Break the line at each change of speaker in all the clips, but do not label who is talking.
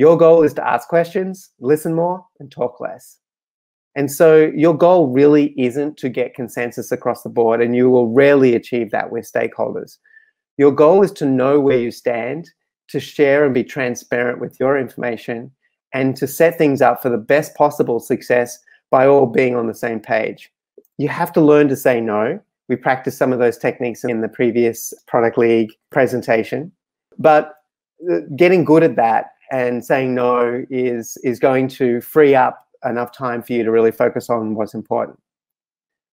Your goal is to ask questions, listen more, and talk less. And so your goal really isn't to get consensus across the board, and you will rarely achieve that with stakeholders. Your goal is to know where you stand, to share and be transparent with your information, and to set things up for the best possible success by all being on the same page. You have to learn to say no. We practiced some of those techniques in the previous Product League presentation. But getting good at that and saying no is going to free up enough time for you to really focus on what's important.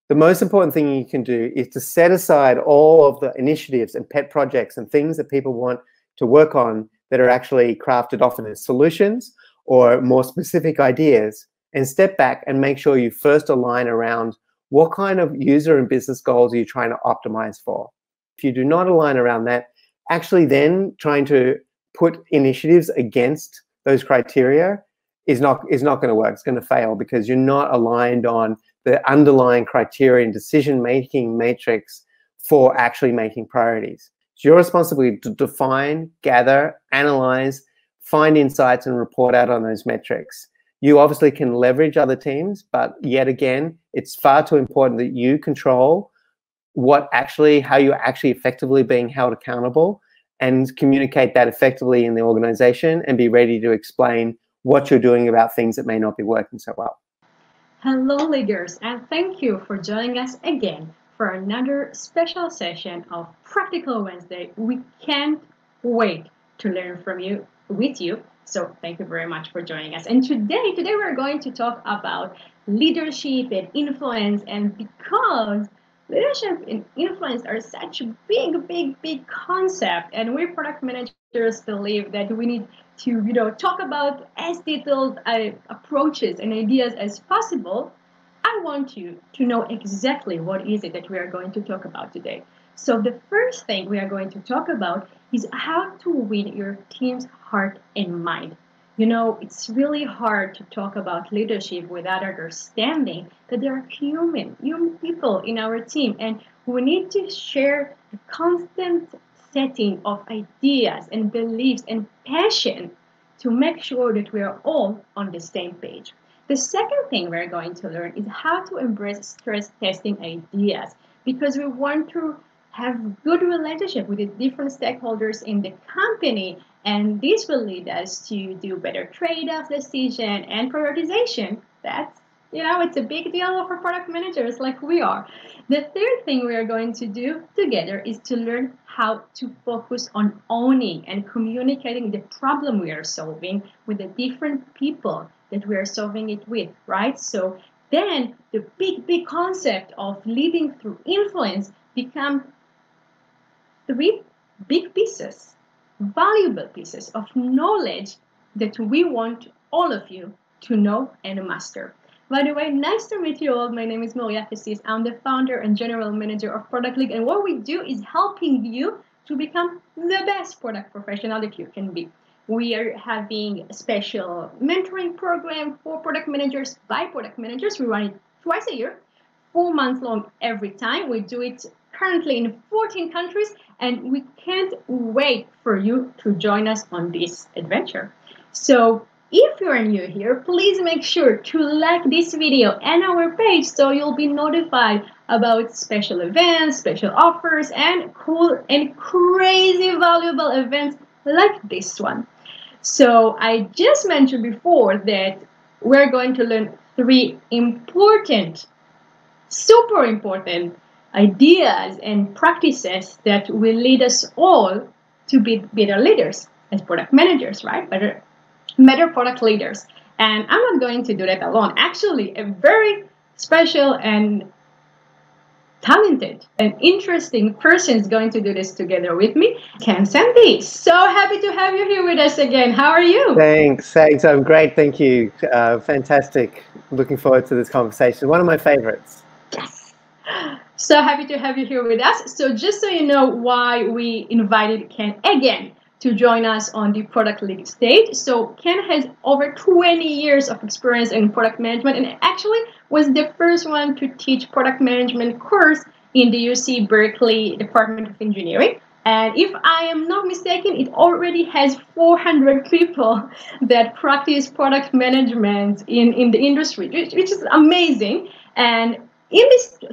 The most important thing you can do is to set aside all of the initiatives and pet projects and things that people want to work on that are actually crafted often as solutions or more specific ideas, and step back and make sure you first align around what kind of user and business goals are you trying to optimize for. If you do not align around that, actually then trying to put initiatives against those criteria is not going to work. It's going to fail because you're not aligned on the underlying criteria and decision-making matrix for actually making priorities. It's your responsibility to define, gather, analyze, find insights, and report out on those metrics. You obviously can leverage other teams, but yet again, it's far too important that you control how you're actually effectively being held accountable and communicate that effectively in the organization and be ready to explain what you're doing about things that may not be working so well.
Hello, leaders, and thank you for joining us again for another special session of Practical Wednesday. We can't wait to learn from you, with you. So thank you very much for joining us. And today we're going to talk about leadership and influence. And because leadership and influence are such a big concept, and we product managers believe that we need to talk about as detailed approaches and ideas as possible, I want you to know exactly what is it that we are going to talk about today. So the first thing we are going to talk about is how to win your team's heart and mind. It's really hard to talk about leadership without understanding that there are human people in our team, and we need to share the constant setting of ideas and beliefs and passion to make sure that we are all on the same page. The second thing we're going to learn is how to embrace stress testing ideas, because we want to have good relationship with the different stakeholders in the company, and this will lead us to do better trade-off decision and prioritization. That's it's a big deal for product managers like we are. The third thing we are going to do together is to learn how to focus on owning and communicating the problem we are solving with the different people that we are solving it with, right? So then the big concept of leading through influence become 3 big pieces, valuable pieces of knowledge that we want all of you to know and master. By the way, nice to meet you all. My name is Moriya Kassis. I'm the founder and general manager of Product League, and what we do is helping you to become the best product professional that you can be. We are having a special mentoring program for product managers by product managers. We run it twice a year, 4 months long every time. We do it currently in 14 countries, and we can't wait for you to join us on this adventure. So if you're new here, please make sure to like this video and our page so you'll be notified about special events, special offers, and cool and crazy valuable events like this one. So I just mentioned before that we're going to learn 3 super important ideas and practices that will lead us all to be better leaders as product managers, right? Better product leaders. And I'm not going to do that alone. Actually, a very special and talented and interesting person is going to do this together with me, Ken Sandy. So happy to have you here with us again. How are you?
Thanks. I'm great. Thank you. Fantastic. Looking forward to this conversation. One of my favorites.
Yes. So happy to have you here with us. So just so you know why we invited Ken again to join us on the Product League stage. So Ken has over 20 years of experience in product management, and actually was the first one to teach product management course in the UC Berkeley Department of Engineering. And if I am not mistaken, it already has 400 people that practice product management in the industry, which is amazing. And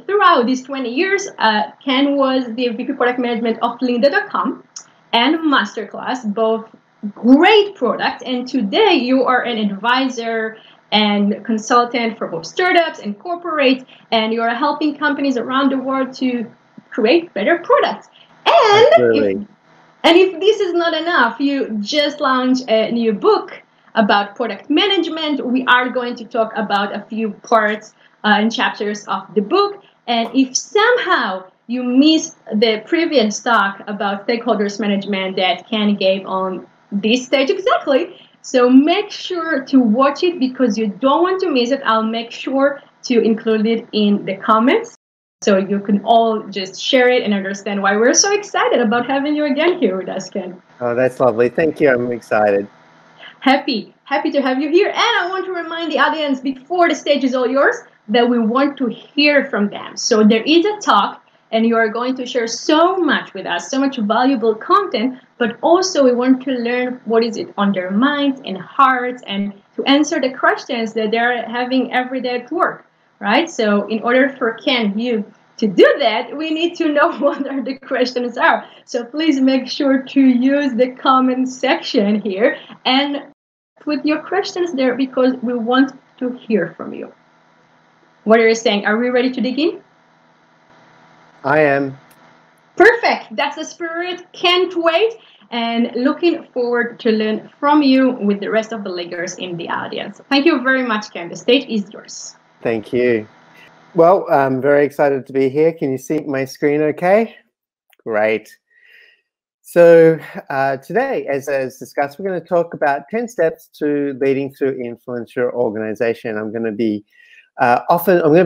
throughout these 20 years, Ken was the VP Product Management of Lynda.com and Masterclass, both great products. And today you are an advisor and consultant for both startups and corporates, and you are helping companies around the world to create better products. And if this is not enough, you just launched a new book about product management. We are going to talk about a few parts and chapters of the book. And if somehow you missed the previous talk about stakeholders management that Ken gave on this stage exactly, so make sure to watch it because you don't want to miss it. I'll make sure to include it in the comments, so you can all just share it and understand why we're so excited about having you again here with us, Ken.
Oh, that's lovely. Thank you. I'm excited.
Happy to have you here. And I want to remind the audience before the stage is all yours that we want to hear from them. So there is a talk and you are going to share so much with us, so much valuable content, but also we want to learn what is it on their minds and hearts and to answer the questions that they're having every day at work. Right? So in order for Ken, you to do that, we need to know what are the questions are. So please make sure to use the comment section here and put your questions there because we want to hear from you. What are you saying? Are we ready to dig in?
I am.
Perfect. That's the spirit. Can't wait. And looking forward to learn from you with the rest of the leaders in the audience. Thank you very much, Ken. The stage is yours.
Thank you. Well, I'm very excited to be here. Can you see my screen okay? Great. So today, as discussed, we're going to talk about 10 steps to leading through influence your organization. I'm going to be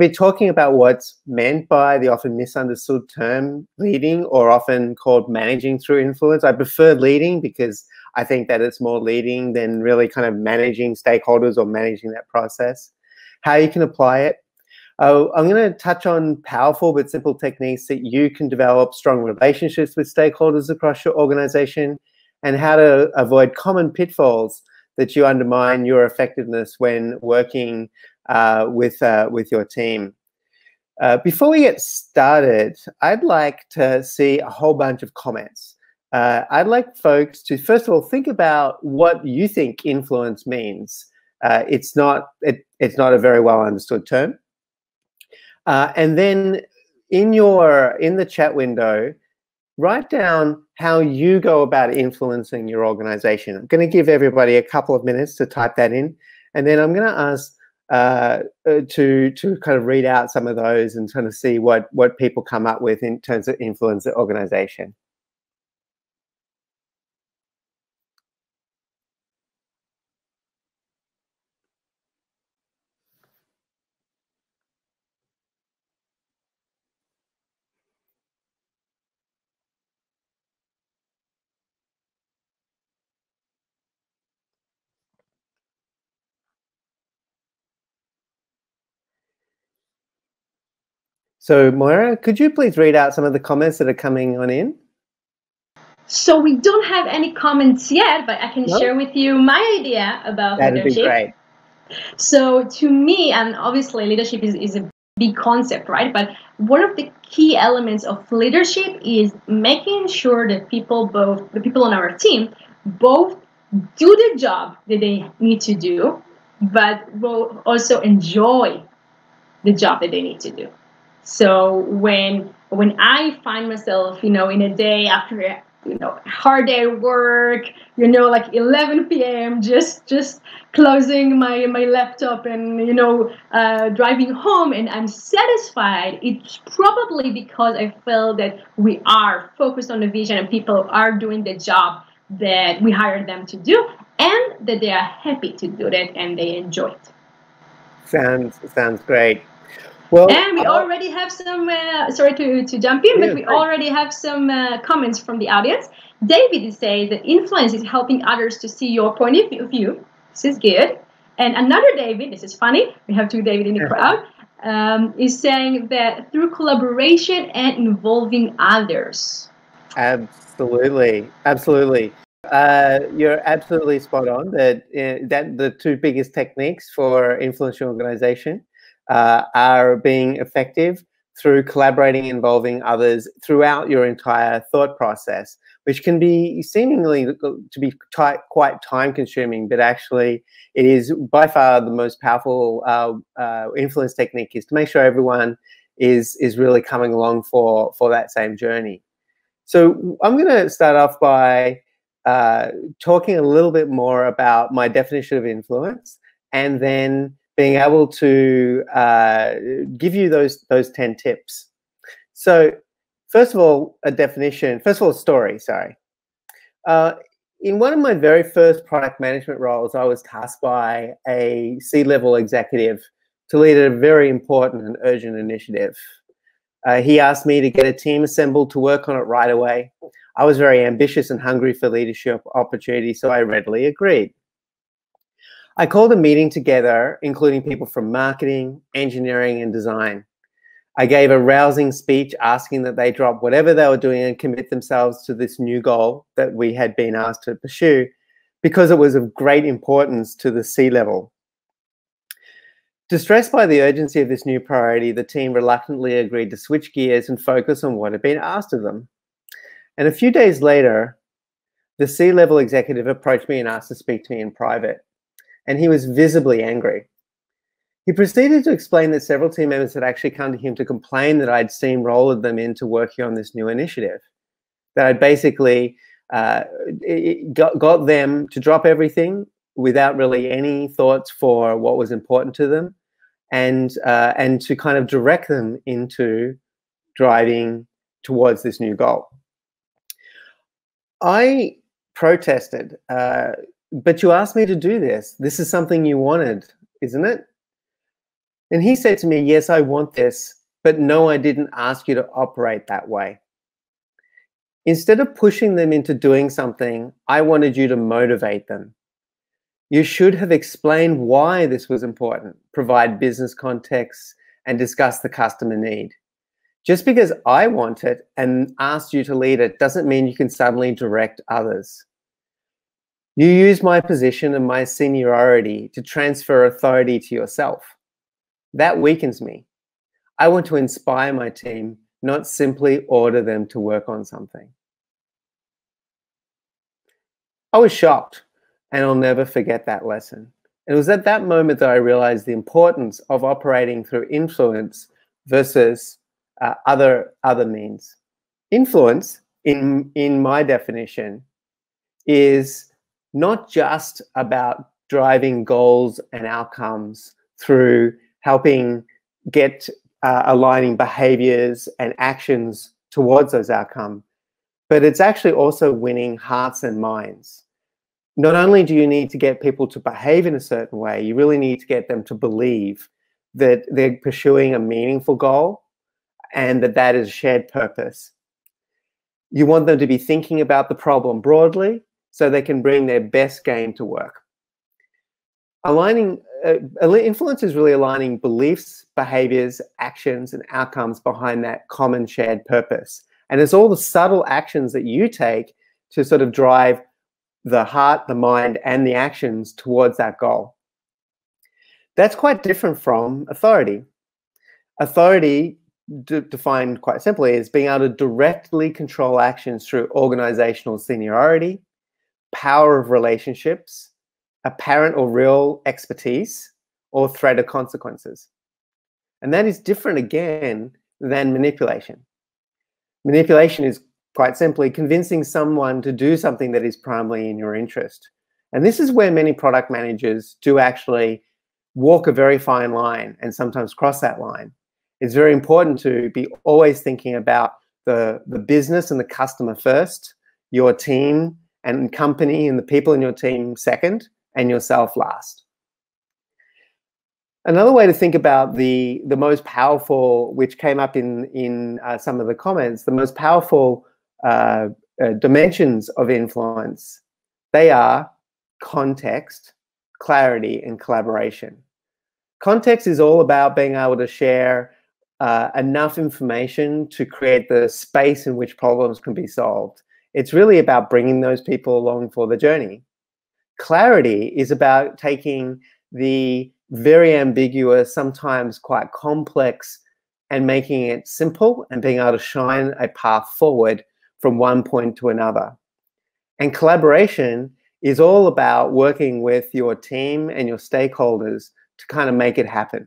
talking about what's meant by the often misunderstood term leading, or often called managing through influence. I prefer leading because I think that it's more leading than really kind of managing stakeholders or managing that process. How you can apply it. I'm going to touch on powerful but simple techniques that you can develop strong relationships with stakeholders across your organization, and how to avoid common pitfalls that you undermine your effectiveness when working with your team. Before we get started, I'd like to see a whole bunch of comments. I'd like folks to, first of all, think about what you think influence means. It's not a very well understood term. And then in the chat window, write down how you go about influencing your organization. I'm going to give everybody a couple of minutes to type that in, and then I'm going to ask to kind of read out some of those and kind of see what people come up with in terms of influence the organization. So, Moriya, could you please read out some of the comments that are coming on in?
So we don't have any comments yet, but I can share with you my idea about
That'd
leadership.
Be great.
So to me, and obviously leadership is a big concept, right? But one of the key elements of leadership is making sure that the people on our team, both do the job that they need to do, but will also enjoy the job that they need to do. So when I find myself, in a day after hard day at work, like 11 p.m., just closing my laptop and driving home, and I'm satisfied, it's probably because I feel that we are focused on the vision and people are doing the job that we hired them to do, and that they are happy to do that and they enjoy it.
Sounds great. Well,
and we already have some, sorry to jump in, but we already have some comments from the audience. David says that influence is helping others to see your point of view. This is good. And another David, this is funny, we have two David in the crowd, is saying that through collaboration and involving others.
Absolutely, absolutely. You're absolutely spot on that the two biggest techniques for influencing your organization are being effective through collaborating, involving others throughout your entire thought process, which can be seemingly to be quite time-consuming, but actually it is by far the most powerful influence technique, is to make sure everyone is really coming along for that same journey. So I'm going to start off by talking a little bit more about my definition of influence, and then being able to give you those 10 tips. So first of all, a story, sorry. In one of my very first product management roles, I was tasked by a C-level executive to lead a very important and urgent initiative. He asked me to get a team assembled to work on it right away. I was very ambitious and hungry for leadership opportunities, so I readily agreed. I called a meeting together, including people from marketing, engineering, and design. I gave a rousing speech asking that they drop whatever they were doing and commit themselves to this new goal that we had been asked to pursue, because it was of great importance to the C-level. Distressed by the urgency of this new priority, the team reluctantly agreed to switch gears and focus on what had been asked of them. And a few days later, the C-level executive approached me and asked to speak to me in private, and he was visibly angry. He proceeded to explain that several team members had actually come to him to complain that I'd steamrolled them into working on this new initiative, that I'd basically got them to drop everything without really any thoughts for what was important to them, and to kind of direct them into driving towards this new goal. I protested, but you asked me to do this. This is something you wanted, isn't it? And he said to me, yes, I want this, but no, I didn't ask you to operate that way. Instead of pushing them into doing something, I wanted you to motivate them. You should have explained why this was important, provide business context, and discuss the customer need. Just because I want it and asked you to lead it doesn't mean you can suddenly direct others. You use my position and my seniority to transfer authority to yourself. That weakens me. I want to inspire my team, not simply order them to work on something. I was shocked, and I'll never forget that lesson. And it was at that moment that I realized the importance of operating through influence versus other means. Influence, in my definition, is not just about driving goals and outcomes through helping get aligning behaviors and actions towards those outcomes, but it's actually also winning hearts and minds. Not only do you need to get people to behave in a certain way, you really need to get them to believe that they're pursuing a meaningful goal and that that is a shared purpose. You want them to be thinking about the problem broadly so they can bring their best game to work. Influence is really aligning beliefs, behaviors, actions, and outcomes behind that common shared purpose. And it's all the subtle actions that you take to sort of drive the heart, the mind, and the actions towards that goal. That's quite different from authority. Authority, defined quite simply, is being able to directly control actions through organizational seniority, power of relationships, apparent or real expertise, or threat of consequences. And that is different again than manipulation. Manipulation is quite simply convincing someone to do something that is primarily in your interest. And this is where many product managers do actually walk a very fine line and sometimes cross that line. It's very important to be always thinking about the business and the customer first, your team and company and the people in your team second, and yourself last. Another way to think about the most powerful, which came up in some of the comments, the most powerful dimensions of influence, they are context, clarity, and collaboration. Context is all about being able to share enough information to create the space in which problems can be solved. It's really about bringing those people along for the journey. Clarity is about taking the very ambiguous, sometimes quite complex, and making it simple and being able to shine a path forward from one point to another. And collaboration is all about working with your team and your stakeholders to kind of make it happen.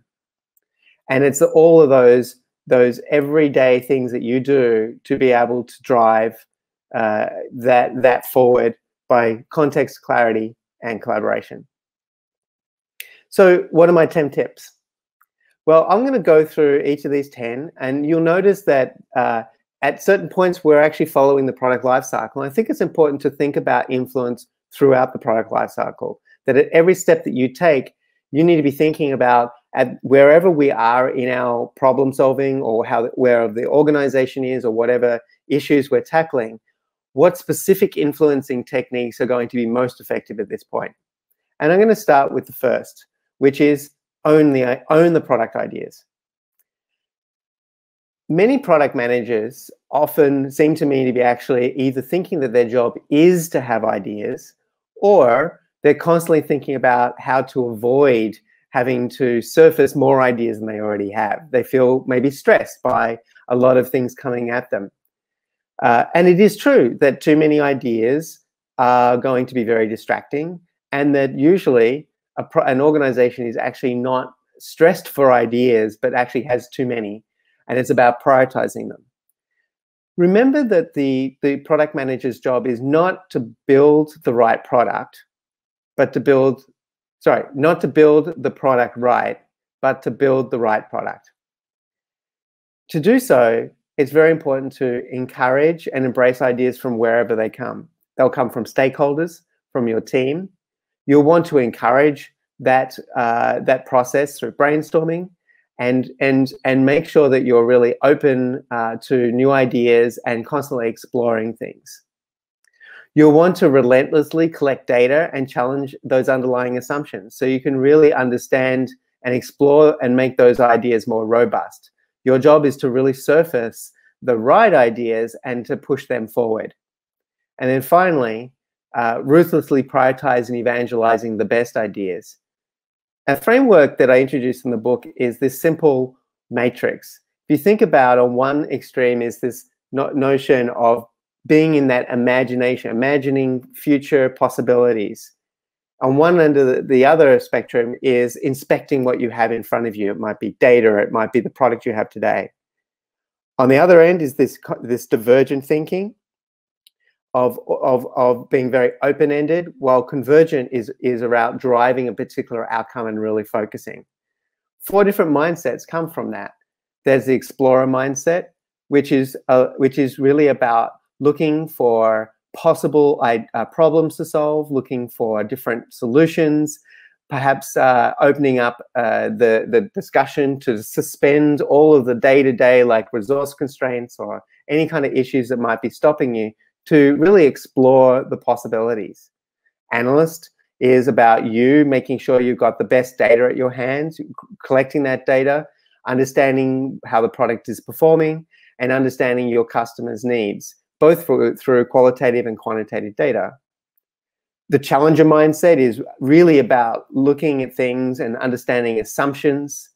And it's all of those everyday things that you do to be able to drive that forward by context, clarity, and collaboration. So what are my 10 tips? Well, I'm going to go through each of these 10, and you'll notice that at certain points, we're actually following the product lifecycle. I think it's important to think about influence throughout the product lifecycle, that at every step that you take, you need to be thinking about at wherever we are in our problem solving, or where the organization is, or whatever issues we're tackling, what specific influencing techniques are going to be most effective at this point. And I'm going to start with the first, which is own the product ideas. Many product managers often seem to me to be actually either thinking that their job is to have ideas, or they're constantly thinking about how to avoid having to surface more ideas than they already have. They feel maybe stressed by a lot of things coming at them. And it is true that too many ideas are going to be very distracting, and that usually an organization is actually not stressed for ideas, but actually has too many, and it's about prioritizing them. Remember that the product manager's job is not to build the right product, but not to build the product right, but to build the right product. To do so, it's very important to encourage and embrace ideas from wherever they come. They'll come from stakeholders, from your team. You'll want to encourage that process through brainstorming, and make sure that you're really open to new ideas and constantly exploring things. You'll want to relentlessly collect data and challenge those underlying assumptions so you can really understand and explore and make those ideas more robust. Your job is to really surface the right ideas and to push them forward. And then finally, ruthlessly prioritizing and evangelizing the best ideas. A framework that I introduced in the book is this simple matrix. If you think about, on one extreme is this notion of being in that imagination, imagining future possibilities. On one end of the other spectrum is inspecting what you have in front of you. It might be data, it might be the product you have today. On the other end is this divergent thinking of being very open-ended, while convergent is around driving a particular outcome and really focusing. 4 different mindsets come from that. There's the explorer mindset, which is really about looking for possible problems to solve, looking for different solutions, perhaps opening up the discussion to suspend all of the day-to-day, like resource constraints or any kind of issues that might be stopping you, to really explore the possibilities. Analyst is about you making sure you've got the best data at your hands, collecting that data, understanding how the product is performing, and understanding your customers' needs, both through qualitative and quantitative data. The challenger mindset is really about looking at things and understanding assumptions,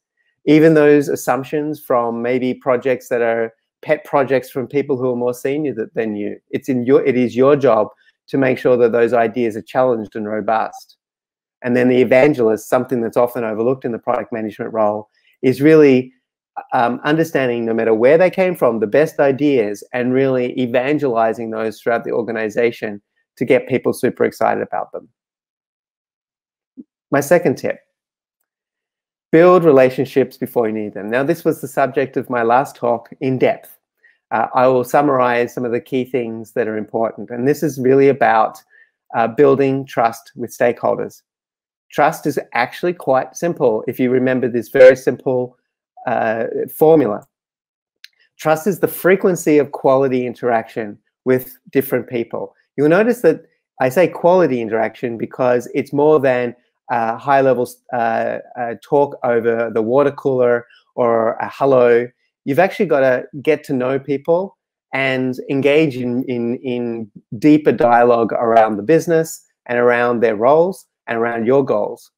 even those assumptions from maybe projects that are pet projects from people who are more senior than you. It is your job to make sure that those ideas are challenged and robust. And then the evangelist, something that's often overlooked in the product management role, is really understanding, no matter where they came from, the best ideas, and really evangelizing those throughout the organization to get people super excited about them. My second tip: build relationships before you need them. Now, this was the subject of my last talk in depth. I will summarize some of the key things that are important. And this is really about building trust with stakeholders. Trust is actually quite simple if you remember this very simple formula. Trust is the frequency of quality interaction with different people. You'll notice that I say quality interaction because it's more than high-level talk over the water cooler or a hello. you've actually got to get to know people and engage in deeper dialogue around the business and around their roles and around your goals.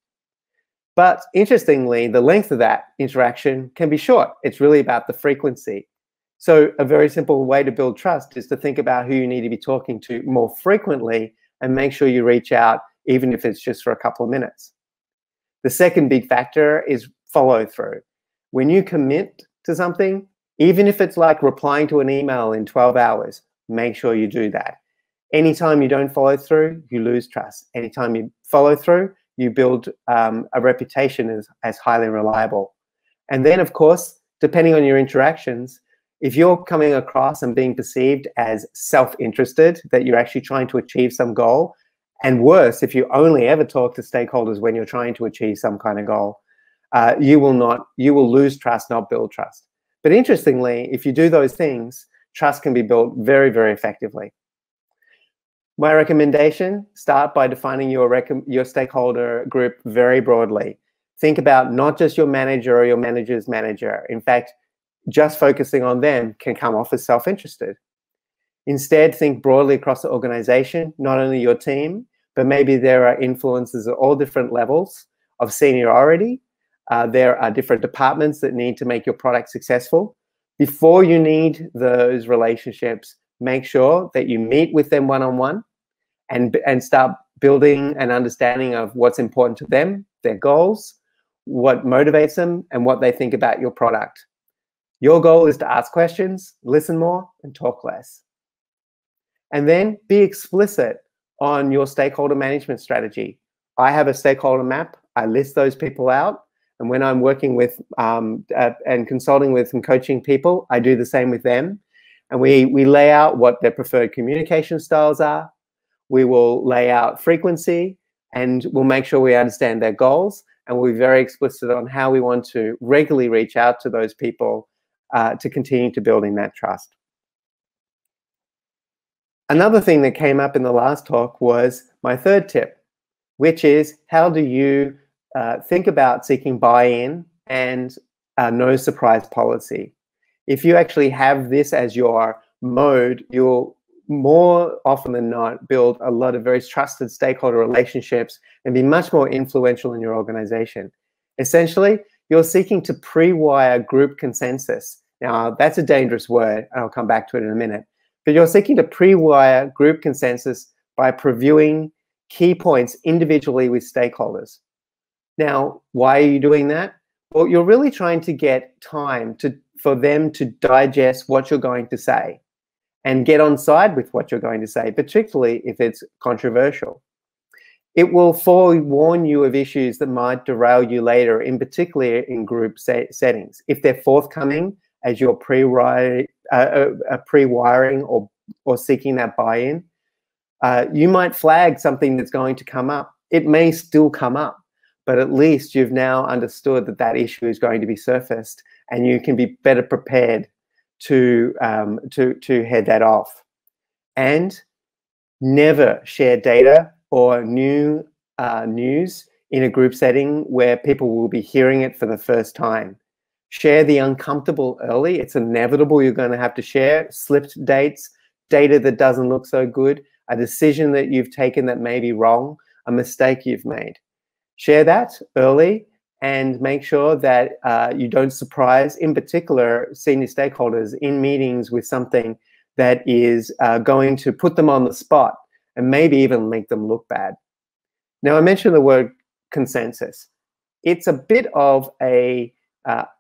But interestingly, the length of that interaction can be short. It's really about the frequency. So a very simple way to build trust is to think about who you need to be talking to more frequently and make sure you reach out, even if it's just for a couple of minutes. The second big factor is follow through. When you commit to something, even if it's like replying to an email in 12 hours, make sure you do that. Anytime you don't follow through, you lose trust. Anytime you follow through, you build a reputation as highly reliable. And then, of course, depending on your interactions, if you're coming across and being perceived as self-interested, that you're actually trying to achieve some goal, and worse, if you only ever talk to stakeholders when you're trying to achieve some kind of goal, you will lose trust, not build trust. But interestingly, if you do those things, trust can be built very, very effectively. My recommendation, start by defining your stakeholder group very broadly. Think about not just your manager or your manager's manager. In fact, just focusing on them can come off as self-interested. Instead, think broadly across the organization, not only your team, but maybe there are influencers at all different levels of seniority. There are different departments that need to make your product successful. Before you need those relationships, make sure that you meet with them one-on-one and start building an understanding of what's important to them, their goals, what motivates them, and what they think about your product. Your goal is to ask questions, listen more, and talk less. And then be explicit on your stakeholder management strategy. I have a stakeholder map. I list those people out. And when I'm working with and consulting with and coaching people, I do the same with them. And we lay out what their preferred communication styles are. We will lay out frequency, and we'll make sure we understand their goals. And we'll be very explicit on how we want to regularly reach out to those people to continue to building that trust. Another thing that came up in the last talk was my third tip, which is how do you think about seeking buy-in and no surprise policy. If you actually have this as your mode, you'll more often than not build a lot of very trusted stakeholder relationships and be much more influential in your organization. Essentially, you're seeking to pre-wire group consensus. Now, that's a dangerous word, and I'll come back to it in a minute. But you're seeking to pre-wire group consensus by previewing key points individually with stakeholders. Now, why are you doing that? Well, you're really trying to get time for them to digest what you're going to say and get on side with what you're going to say, particularly if it's controversial. It will forewarn you of issues that might derail you later, in particular in group settings. If they're forthcoming as you're pre-wiring or seeking that buy-in, you might flag something that's going to come up. It may still come up, but at least you've now understood that that issue is going to be surfaced, and you can be better prepared to head that off. And never share data or new news in a group setting where people will be hearing it for the first time. Share the uncomfortable early. It's inevitable you're going to have to share slipped dates, data that doesn't look so good, a decision that you've taken that may be wrong, a mistake you've made. Share that early and make sure that you don't surprise, in particular, senior stakeholders in meetings with something that is going to put them on the spot and maybe even make them look bad. Now, I mentioned the word consensus. It's a bit of a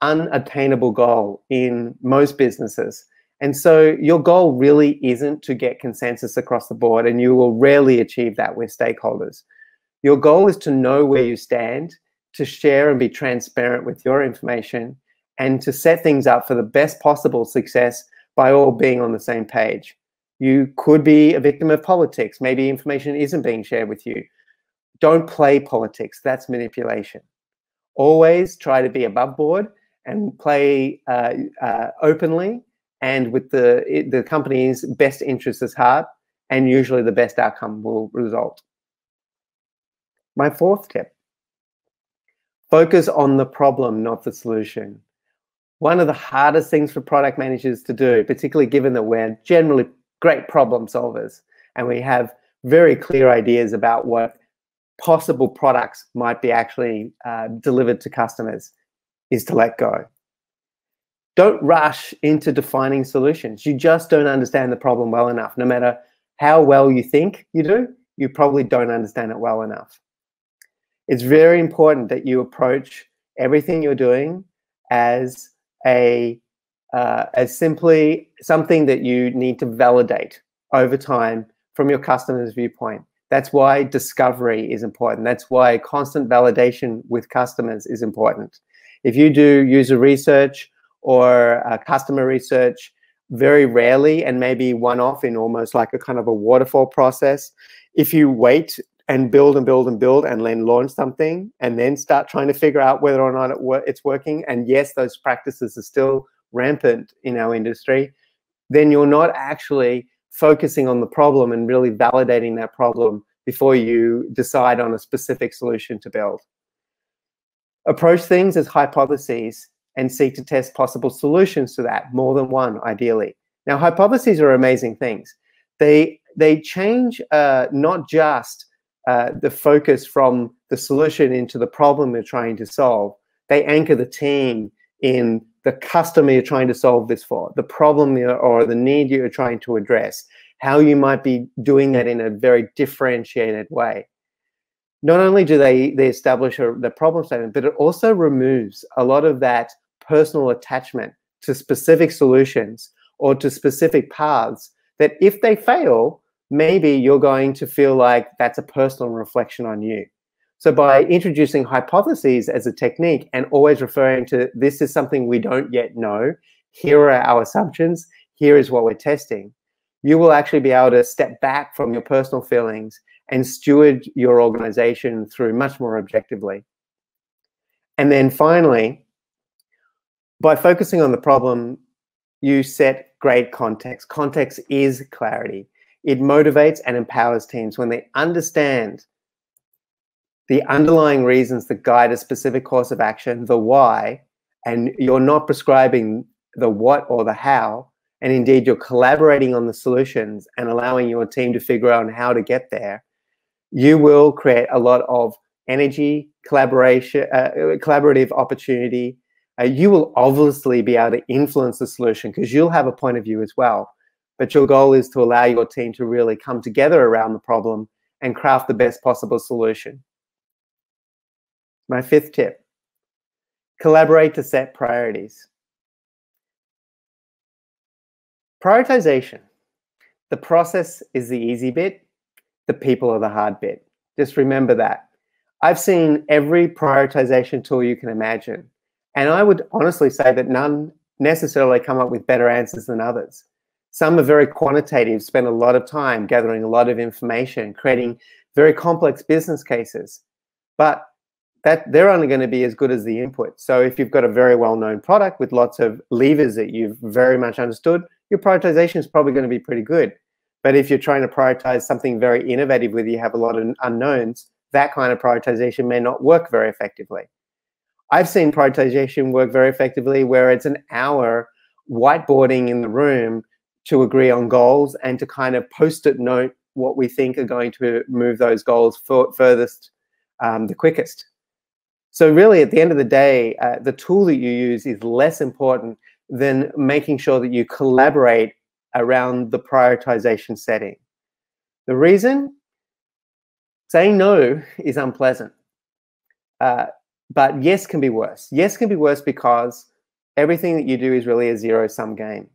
unattainable goal in most businesses. And so your goal really isn't to get consensus across the board, and you will rarely achieve that with stakeholders. Your goal is to know where you stand, to share and be transparent with your information, and to set things up for the best possible success by all being on the same page. You could be a victim of politics. Maybe information isn't being shared with you. Don't play politics. That's manipulation. Always try to be above board and play openly and with the company's best interests at heart, and usually the best outcome will result. My fourth tip, focus on the problem, not the solution. One of the hardest things for product managers to do, particularly given that we're generally great problem solvers and we have very clear ideas about what possible products might be actually delivered to customers, is to let go. Don't rush into defining solutions. You just don't understand the problem well enough. No matter how well you think you do, you probably don't understand it well enough. It's very important that you approach everything you're doing as simply something that you need to validate over time from your customer's viewpoint. That's why discovery is important. That's why constant validation with customers is important. If you do user research or customer research very rarely and maybe one-off in almost like a kind of a waterfall process, if you wait and build and build and build and then launch something and then start trying to figure out whether or not it's working, and yes, those practices are still rampant in our industry, then you're not actually focusing on the problem and really validating that problem before you decide on a specific solution to build. Approach things as hypotheses and seek to test possible solutions to that, more than one, ideally. Now, hypotheses are amazing things. They change not just the focus from the solution into the problem you're trying to solve. They anchor the team in the customer you're trying to solve this for, the problem or the need you're trying to address, how you might be doing that in a very differentiated way. Not only do they establish the problem statement, but it also removes a lot of that personal attachment to specific solutions or to specific paths that if they fail, maybe you're going to feel like that's a personal reflection on you. So by introducing hypotheses as a technique and always referring to this is something we don't yet know, here are our assumptions, here is what we're testing, you will actually be able to step back from your personal feelings and steward your organization through much more objectively. And then finally, by focusing on the problem, you set great context. Context is clarity. It motivates and empowers teams when they understand the underlying reasons that guide a specific course of action, the why, and you're not prescribing the what or the how, and indeed you're collaborating on the solutions and allowing your team to figure out how to get there. You will create a lot of energy, collaboration, collaborative opportunity. You will obviously be able to influence the solution because you'll have a point of view as well. But your goal is to allow your team to really come together around the problem and craft the best possible solution. My fifth tip, collaborate to set priorities. Prioritization. The process is the easy bit. The people are the hard bit. Just remember that. I've seen every prioritization tool you can imagine. And I would honestly say that none necessarily come up with better answers than others. Some are very quantitative, spend a lot of time gathering a lot of information, creating very complex business cases. But they're only going to be as good as the input. So if you've got a very well-known product with lots of levers that you've very much understood, your prioritization is probably going to be pretty good. But if you're trying to prioritize something very innovative where you have a lot of unknowns, that kind of prioritization may not work very effectively. I've seen prioritization work very effectively where it's an hour whiteboarding in the room to agree on goals and to kind of post-it note what we think are going to move those goals furthest, the quickest. So really, at the end of the day, the tool that you use is less important than making sure that you collaborate around the prioritization setting. The reason? Saying no is unpleasant. But yes can be worse. Yes can be worse because everything that you do is really a zero-sum game.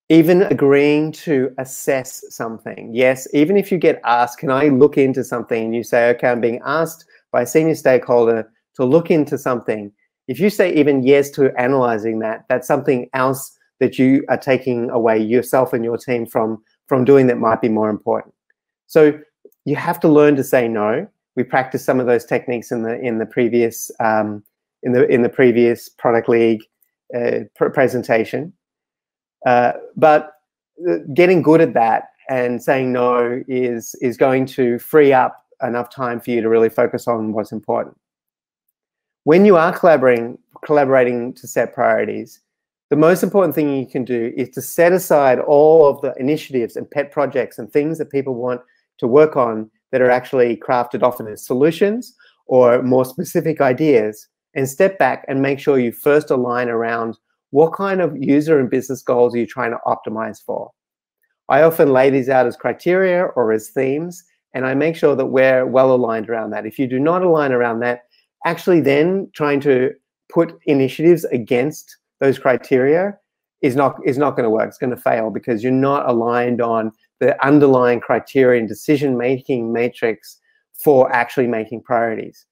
Even agreeing to assess something. Yes, even if you get asked, can I look into something? And you say, okay, I'm being asked by a senior stakeholder to look into something. If you say even yes to analyzing that, that's something else that you are taking away yourself and your team from doing that might be more important. So you have to learn to say no. We practiced some of those techniques in the previous product league presentation. But getting good at that and saying no is going to free up enough time for you to really focus on what's important. When you are collaborating collaborating to set priorities, the most important thing you can do is to set aside all of the initiatives and pet projects and things that people want to work on that are actually crafted often as solutions or more specific ideas, and step back and make sure you first align around what kind of user and business goals are you trying to optimize for. I often lay these out as criteria or as themes, and I make sure that we're well aligned around that. If you do not align around that, actually then trying to put initiatives against those criteria is not going to work. It's going to fail because you're not aligned on the underlying criteria and decision-making matrix for actually making priorities.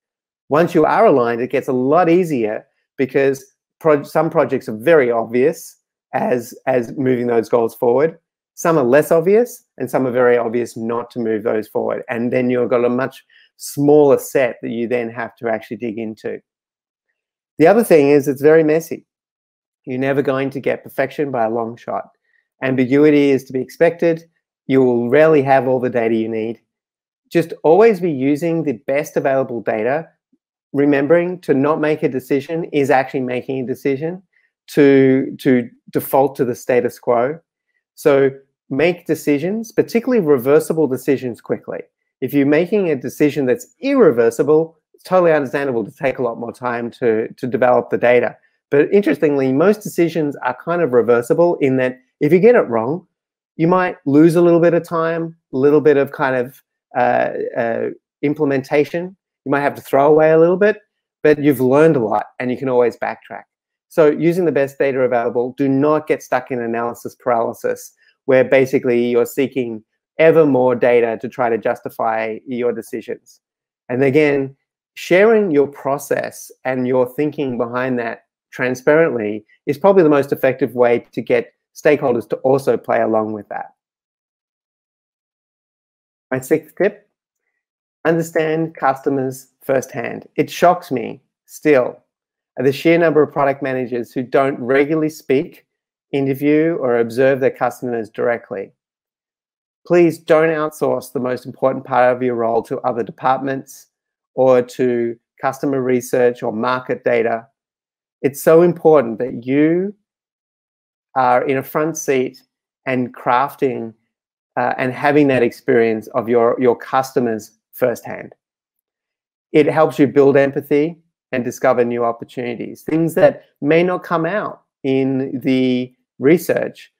Once you are aligned, it gets a lot easier because some projects are very obvious as moving those goals forward. Some are less obvious, and some are very obvious not to move those forward. And then you've got a much smaller set that you then have to actually dig into. The other thing is it's very messy. You're never going to get perfection by a long shot. Ambiguity is to be expected. You will rarely have all the data you need. Just always be using the best available data. Remembering to not make a decision is actually making a decision to default to the status quo. So make decisions, particularly reversible decisions, quickly. If you're making a decision that's irreversible, it's totally understandable to take a lot more time to develop the data. But interestingly, most decisions are kind of reversible in that if you get it wrong, you might lose a little bit of time, a little bit of kind of implementation. You might have to throw away a little bit, but you've learned a lot and you can always backtrack. So using the best data available, do not get stuck in analysis paralysis, where basically you're seeking ever more data to try to justify your decisions. And again, sharing your process and your thinking behind that transparently is probably the most effective way to get stakeholders to also play along with that. My sixth tip, understand customers firsthand. It shocks me still at the sheer number of product managers who don't regularly speak, interview, or observe their customers directly. Please don't outsource the most important part of your role to other departments or to customer research or market data. It's so important that you are in a front seat and crafting and having that experience of your customers firsthand. It helps you build empathy and discover new opportunities. Things that may not come out in the research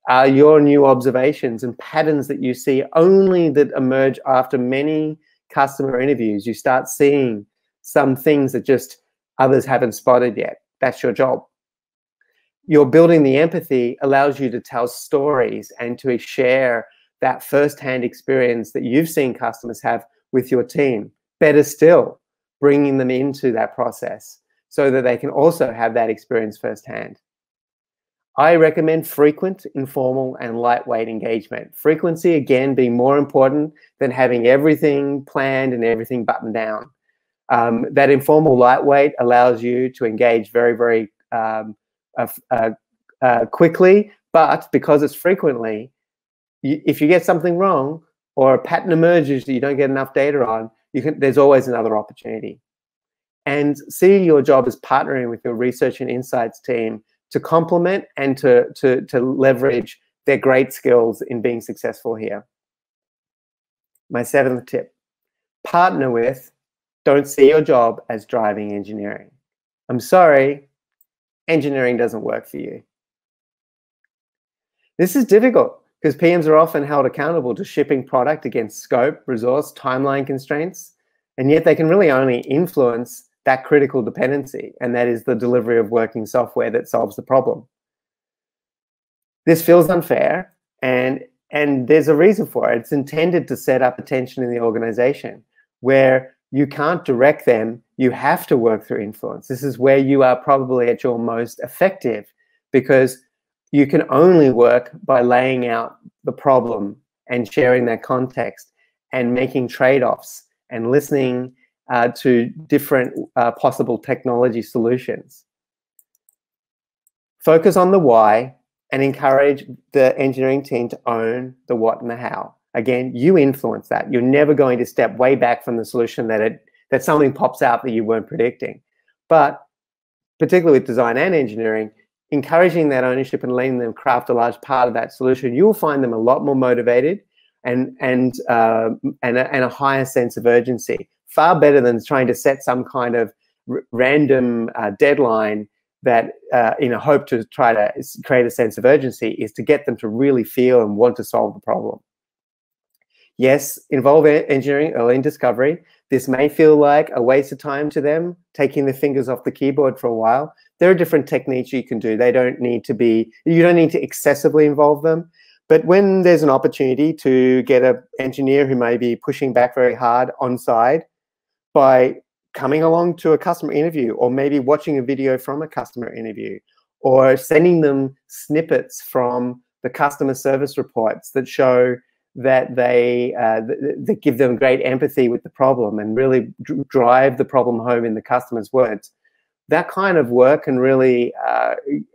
are your new observations and patterns that you see only that emerge after many customer interviews. You start seeing some things that just others haven't spotted yet. That's your job. You're building the empathy allows you to tell stories and to share that firsthand experience that you've seen customers have with your team. Better still, bringing them into that process so that they can also have that experience firsthand. I recommend frequent, informal, and lightweight engagement. Frequency, again, being more important than having everything planned and everything buttoned down. That informal lightweight allows you to engage very, very quickly, but because it's frequently, if you get something wrong or a pattern emerges that you don't get enough data on, there's always another opportunity. And see your job as partnering with your research and insights team to complement and to leverage their great skills in being successful here. My seventh tip, partner with, don't see your job as driving engineering. I'm sorry, engineering doesn't work for you. This is difficult because PMs are often held accountable to shipping product against scope, resource, timeline constraints, and yet they can really only influence that critical dependency, and that is the delivery of working software that solves the problem. This feels unfair, and there's a reason for it. It's intended to set up a tension in the organization where you can't direct them, you have to work through influence. This is where you are probably at your most effective because you can only work by laying out the problem and sharing that context and making trade-offs and listening to different possible technology solutions. Focus on the why and encourage the engineering team to own the what and the how. Again, you influence that. You're never going to step way back from the solution that something pops out that you weren't predicting. But particularly with design and engineering, encouraging that ownership and letting them craft a large part of that solution, you'll find them a lot more motivated and a higher sense of urgency. Far better than trying to set some kind of random deadline that in a hope to try to create a sense of urgency, is to get them to really feel and want to solve the problem. Yes, involve engineering early in discovery. This may feel like a waste of time to them, taking their fingers off the keyboard for a while. There are different techniques you can do. They don't need to be, you don't need to excessively involve them. But when there's an opportunity to get an engineer who may be pushing back very hard on side by coming along to a customer interview, or maybe watching a video from a customer interview, or sending them snippets from the customer service reports that show that they give them great empathy with the problem and really drive the problem home in the customer's words. That kind of work can really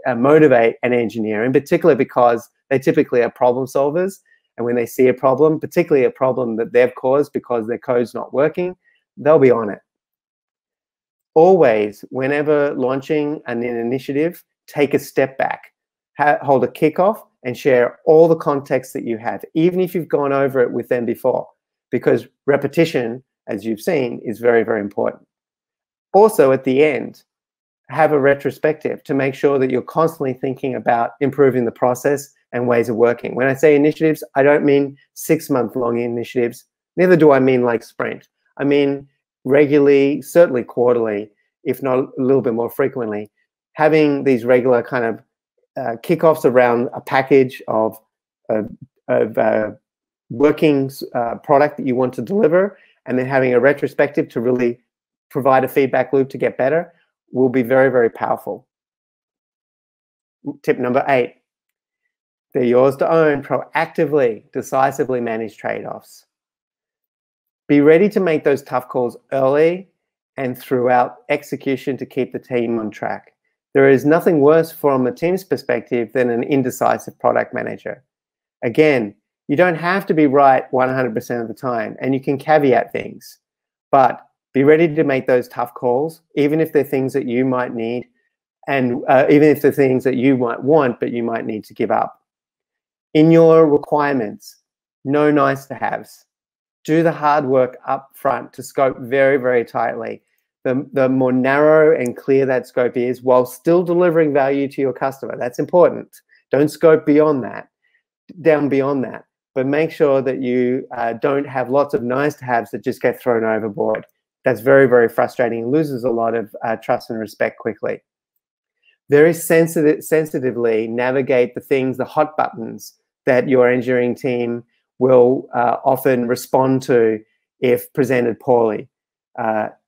motivate an engineer, in particular because they typically are problem solvers. And when they see a problem, particularly a problem that they've caused because their code's not working, they'll be on it. Always, whenever launching an initiative, take a step back, hold a kickoff, and share all the context that you have, even if you've gone over it with them before, because repetition, as you've seen, is very, very important. Also, at the end, have a retrospective to make sure that you're constantly thinking about improving the process and ways of working. When I say initiatives, I don't mean 6-month-long initiatives. Neither do I mean like sprint. I mean regularly, certainly quarterly, if not a little bit more frequently, having these regular kind of kickoffs around a package of working product that you want to deliver, and then having a retrospective to really provide a feedback loop to get better, will be very, very powerful. Tip number 8, they're yours to own. Proactively, decisively manage trade-offs. Be ready to make those tough calls early and throughout execution to keep the team on track. There is nothing worse from a team's perspective than an indecisive product manager. Again, you don't have to be right 100% of the time, and you can caveat things, but be ready to make those tough calls, even if they're things that you might need, and even if they're things that you might want, but you might need to give up. In your requirements, no nice to haves. Do the hard work up front to scope very, very tightly. The more narrow and clear that scope is, while still delivering value to your customer, that's important. Don't scope beyond that, down beyond that, but make sure that you don't have lots of nice to haves that just get thrown overboard. That's very, very frustrating and loses a lot of trust and respect quickly. Very sensitively navigate the things, the hot buttons that your engineering team will often respond to if presented poorly.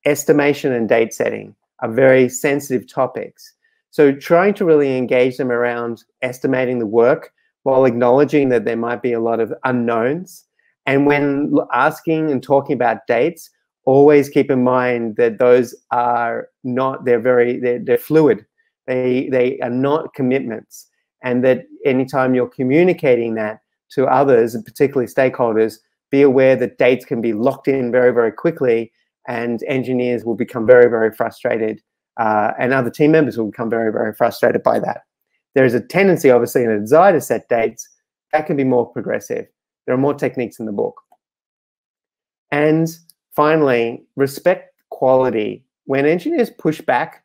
Estimation and date setting are very sensitive topics. So trying to really engage them around estimating the work while acknowledging that there might be a lot of unknowns. And when asking and talking about dates, always keep in mind that those are not, they're fluid. They are not commitments. And that anytime you're communicating that to others, and particularly stakeholders, be aware that dates can be locked in very, very quickly, and engineers will become very, very frustrated, and other team members will become very, very frustrated by that. There is a tendency, obviously, in a desire to set dates. That can be more progressive. There are more techniques in the book. And finally, respect quality. When engineers push back,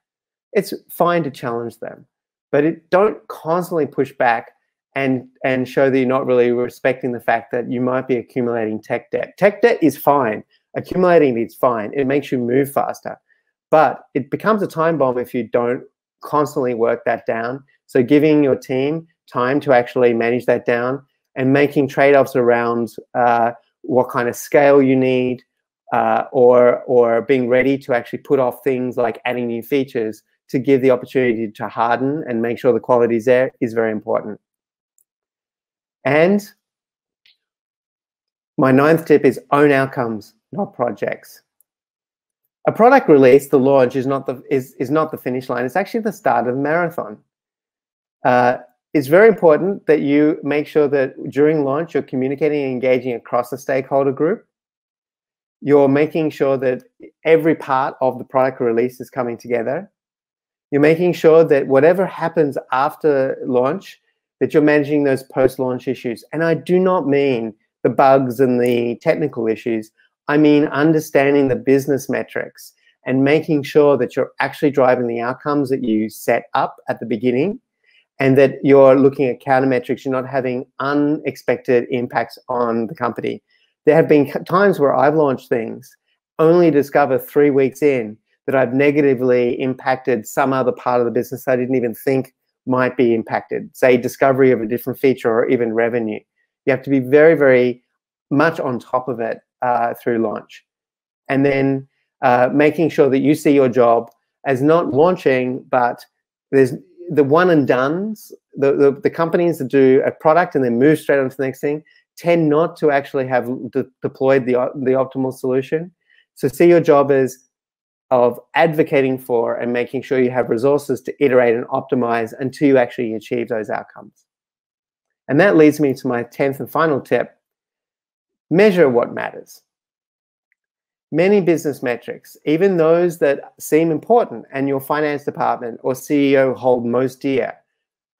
it's fine to challenge them, but don't constantly push back and show that you're not really respecting the fact that you might be accumulating tech debt. Tech debt is fine. Accumulating it's fine. It makes you move faster. But it becomes a time bomb if you don't constantly work that down. So giving your team time to actually manage that down and making trade-offs around what kind of scale you need, or being ready to actually put off things like adding new features to give the opportunity to harden and make sure the quality is there is very important. And my 9th tip is own outcomes, not projects. A product release, the launch, is not the finish line. It's actually the start of the marathon. It's very important that you make sure that during launch you're communicating and engaging across the stakeholder group. You're making sure that every part of the product release is coming together. You're making sure that whatever happens after launch, that you're managing those post-launch issues. And I do not mean the bugs and the technical issues. I mean understanding the business metrics and making sure that you're actually driving the outcomes that you set up at the beginning, and that you're looking at countermetrics. You're not having unexpected impacts on the company. There have been times where I've launched things only discover 3 weeks in that I've negatively impacted some other part of the business I didn't even think might be impacted, say discovery of a different feature or even revenue. You have to be very, very much on top of it through launch. And then making sure that you see your job as not launching, but there's the one and dones. The companies that do a product and then move straight on to the next thing tend not to actually have deployed the optimal solution. So see your job as of advocating for and making sure you have resources to iterate and optimize until you actually achieve those outcomes. And that leads me to my 10th and final tip: measure what matters. Many business metrics, even those that seem important and your finance department or CEO hold most dear,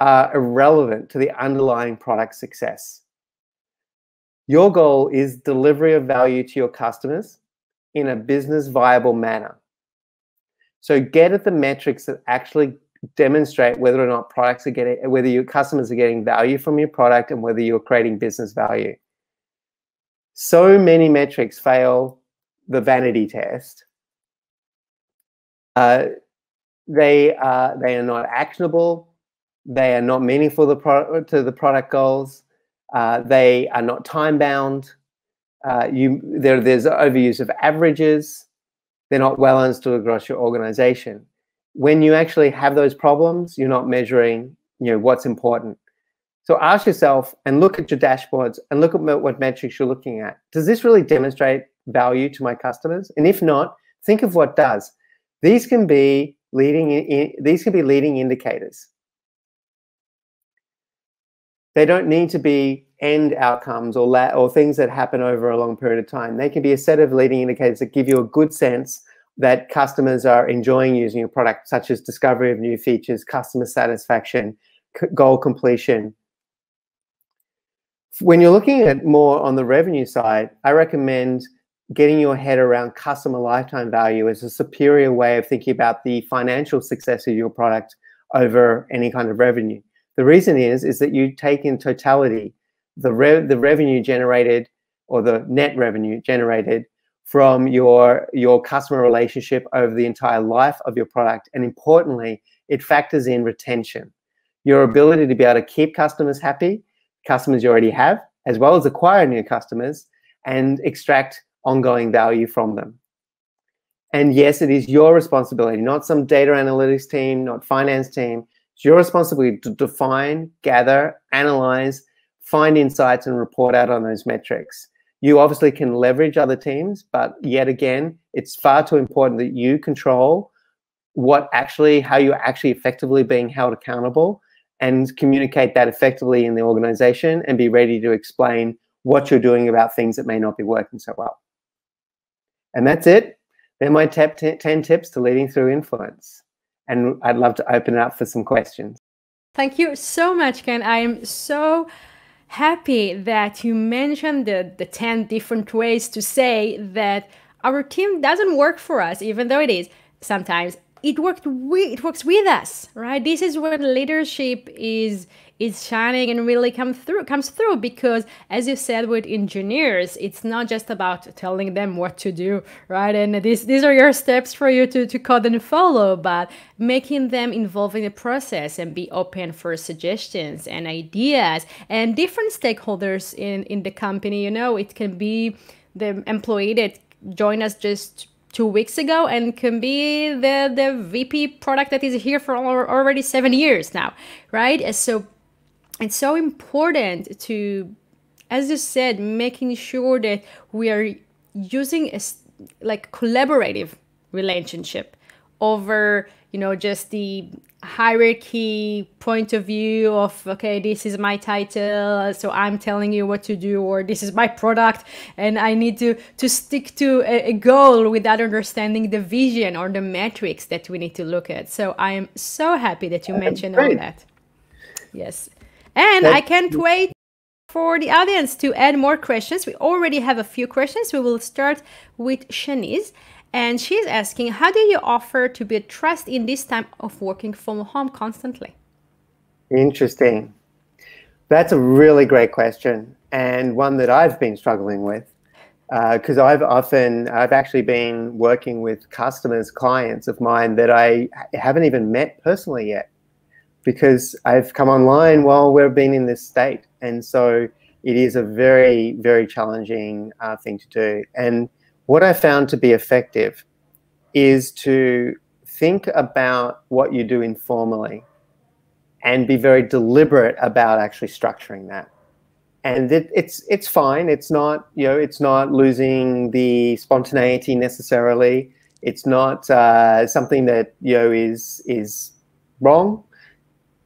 are irrelevant to the underlying product success. Your goal is delivery of value to your customers in a business viable manner. So get at the metrics that actually demonstrate whether or not whether your customers are getting value from your product and whether you're creating business value. So many metrics fail the vanity test. They are not actionable. They are not meaningful to the product goals. They are not time bound. There's overuse of averages. They're not well understood across your organization. When you actually have those problems, you're not measuring, what's important. So ask yourself and look at your dashboards and look at what metrics you're looking at. Does this really demonstrate value to my customers? And if not, think of what does. These can be leading indicators. They don't need to be end outcomes or things that happen over a long period of time. They can be a set of leading indicators that give you a good sense that customers are enjoying using your product, such as discovery of new features, customer satisfaction, goal completion. When you're looking at more on the revenue side, I recommend getting your head around customer lifetime value as a superior way of thinking about the financial success of your product over any kind of revenue. The reason is that you take in totality the revenue generated, or the net revenue generated from your customer relationship over the entire life of your product. And importantly, it factors in retention, your ability to be able to keep customers happy, customers you already have, as well as acquire new customers and extract ongoing value from them. And yes, it is your responsibility, not some data analytics team, not finance team. It's your responsibility to define, gather, analyze, find insights, and report out on those metrics. You obviously can leverage other teams, but yet again, it's far too important that you control how you're actually effectively being held accountable and communicate that effectively in the organization and be ready to explain what you're doing about things that may not be working so well. And that's it. They're my 10 tips to leading through influence. And I'd love to open it up for some questions.
Thank you so much, Ken. I am so happy that you mentioned the 10 different ways to say that our team doesn't work for us, even though it is. Sometimes it works with us, right? This is when leadership is shining and really comes through, because as you said, with engineers, it's not just about telling them what to do, right? And these are your steps for you to code and follow, but making them involved in the process and be open for suggestions and ideas and different stakeholders in the company. It can be the employee that joined us just 2 weeks ago and can be the VP product that is here for already 7 years now, right? So it's so important to, as you said, making sure that we are using a collaborative relationship over, just the hierarchy point of view of, okay, this is my title, so I'm telling you what to do, or this is my product and I need to stick to a goal without understanding the vision or the metrics that we need to look at. So I am so happy that you mentioned all that. Yes. And I can't wait for the audience to add more questions. We already have a few questions. We will start with Shanice. And she's asking, how do you offer to build trust in this time of working from home constantly?
Interesting. That's a really great question, and one that I've been struggling with, because I've actually been working with customers, clients of mine that I haven't even met personally yet, because I've come online while we've been in this state. And so it is a very, very challenging thing to do. And what I found to be effective is to think about what you do informally and be very deliberate about actually structuring that. And it's fine. It's not, it's not losing the spontaneity necessarily. It's not something that, is wrong.